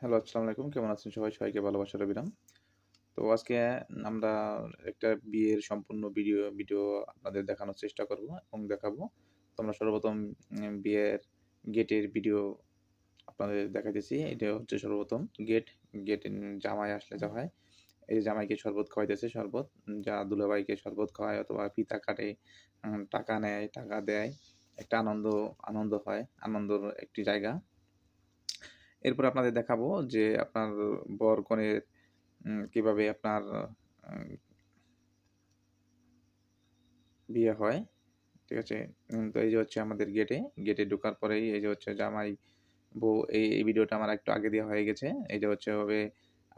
Hello, আসসালামু আলাইকুম। কেমন আছেন সবাই? সবাইকে ভালোবাসার অবিরাম। তো আজকে আমরা একটা বিয়ের সম্পূর্ণ ভিডিও আপনাদের দেখানোর চেষ্টা করব এবং দেখাবো। তো আমরা সর্বপ্রথম বিয়ের গেটের ভিডিও আপনাদের দেখাইতেছি। এটা হচ্ছে সর্বপ্রথম গেট। জামাই আসলে যা হয়, এই যে জামাইকে শরবত খাওয়াইতেছে, শরবত। যা দুলাভাইকে শরবত খাওয়ায় অথবা ফিতা কাটে, টাকা নেয়, টাকা দেয়। একটা আনন্দ হয়, আনন্দর একটি জায়গা। এরপর আপনাদের দেখাবো যে আপনার বর-কনের কিভাবে আপনার উম বিয়ে হয়। ঠিক আছে? তো এই যে হচ্ছে আমাদের গেটে ঢোকার পরেই এই যে হচ্ছে জামাই, বউ এই ভিডিওটা আমার একটু আগে দেওয়া হয়ে গেছে। এই যে হচ্ছে হবে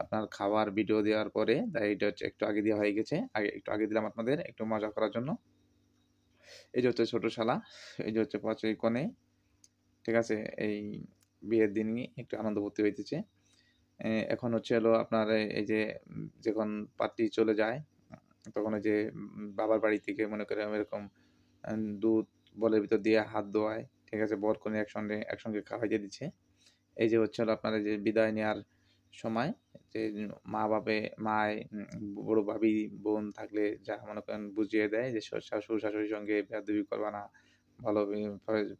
আপনার খাওয়ার ভিডিও দেওয়ার পরে তাই এটা হচ্ছে একটু আগে দেওয়া হয়ে গেছে। একটু আগে দিলাম আপনাদের একটু মজা করার জন্য। এই যে হচ্ছে ছোট শালা, এই যে হচ্ছে পাঁচই কনে। ঠিক আছে? এই বিয়ের দিনই একটু আনন্দ ফুর্তি হইতেছে। এখন হচ্ছে হলো আপনার এই যে যখন পাত্রী চলে যায়, তখন ওই যে বাবার বাড়ি থেকে মনে করেন এরকম দুধ বলের ভিতর দিয়ে হাত ধোয়ায়। ঠিক আছে? বর-কনে একসঙ্গে খাওয়াইতে দিচ্ছে। এই যে হচ্ছে হলো আপনার এই যে বিদায় নেয়ার সময় যে মায় বড় ভাবি, বোন থাকলে যা মনে করেন বুঝিয়ে দেয় যে শ্বশুর-শাশুড়ির সঙ্গে বেয়াদবি করবা না,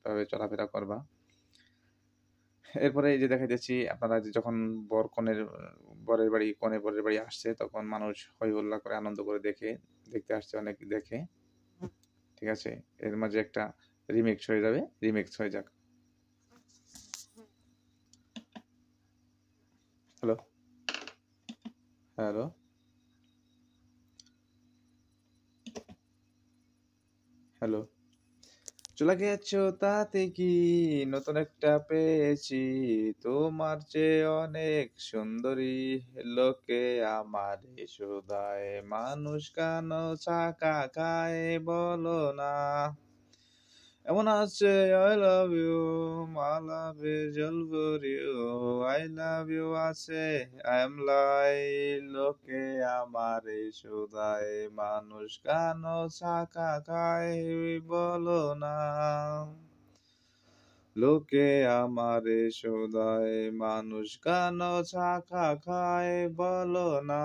ভাবে চলাফেরা করবা। এরপরে এই যে দেখাইতেছি আপনারা যে যখন বরের বাড়ি, বরের বাড়ি আসছে তখন মানুষ হৈ হুল্লা করে আনন্দ করে দেখতে আসছে অনেক দেখে। ঠিক আছে? এর মাঝে একটা রিমিক্স হয়ে যাবে। রিমিক্স হয়ে যাক। Hello, hello, hello. চলে গেছো তাতে কি নতুন একটা পেয়েছি, তোমার চেয়ে অনেক সুন্দরী, লোকে আমারে শোধায় মানুষ কেন চাকা খায় বলো না। এমন আছে I love you, my love is all for you, I love you আছে আই এম লাই, লোকে আমারে শোধায় মানুষ কেন চাকা খায় বলো না। লোকে আমারে শোধায় মানুষ কেন চাকা খায় বলো না।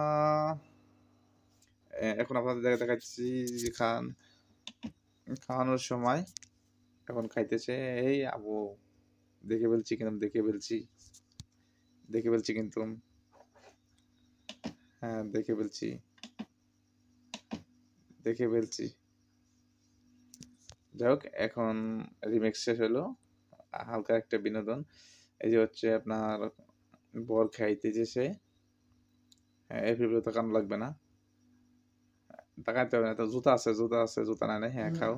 এখন আপনাদের দেখাচ্ছি যে খাওয়ানোর সময় এখন খাইতেছে। এই আবু দেখে ফেলছি কিন্তু হ্যাঁ দেখে ফেলছি। যাই হোক, এখন রিমিক্স শেষ হলো। হালকা একটা বিনোদন। এই যে হচ্ছে আপনার বর খাইতেছে সে। হ্যাঁ, এভাবে তাকানো লাগবে না, তাকাইতে হবে না। তো জুতা আছে, জুতা নাই। হ্যাঁ, খাও,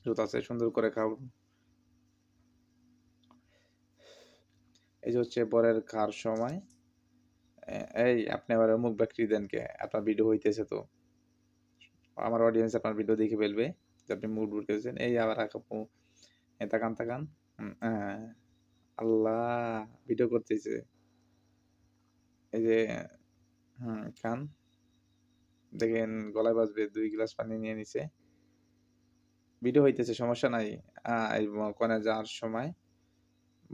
জুতা আছে, সুন্দর করে খাও। এই যে হচ্ছে বরের খাওয়ার সময়। এই আপনি আবার মুখ বাকরি দেন কে? আপনার ভিডিও হইতেছে তো, আমার অডিয়েন্স আপনার ভিডিও দেখে ফেলবে যে আপনি মুড করতেছেন। এই আবার আপু তাকান। হ্যাঁ, আল্লাহ, ভিডিও করতেছে। এই যে খান, দেখেন গলায় বাজবে। 2 গ্লাস পানি নিয়ে নিছে। ভিডিও হইতেছে, সমস্যা নাই। এই কনে যাওয়ার সময়,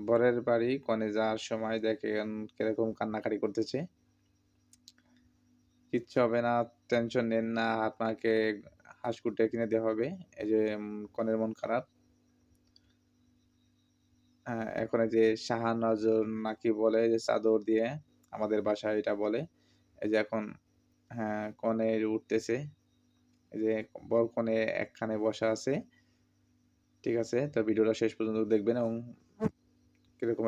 বরের বাড়ি কনে যাওয়ার সময় দেখেন কিরকম কান্নাকাটি করতেছে। কিচ্ছু হবে না, টেনশন নেন না। আপনাকে হাঁসকুটে কিনে দেওয়া হবে। এই যে কনের মন খারাপ। এখন এই যে শাহানজর নাকি বলে যে চাদর দিয়ে, আমাদের বাসায় এটা বলে। এই যে এখন কনে উঠতেছে। এই যে বর কনে একখানে বসা আছে। ঠিক আছে? তো ভিডিওটা শেষ পর্যন্ত দেখবেন এবং কিরকম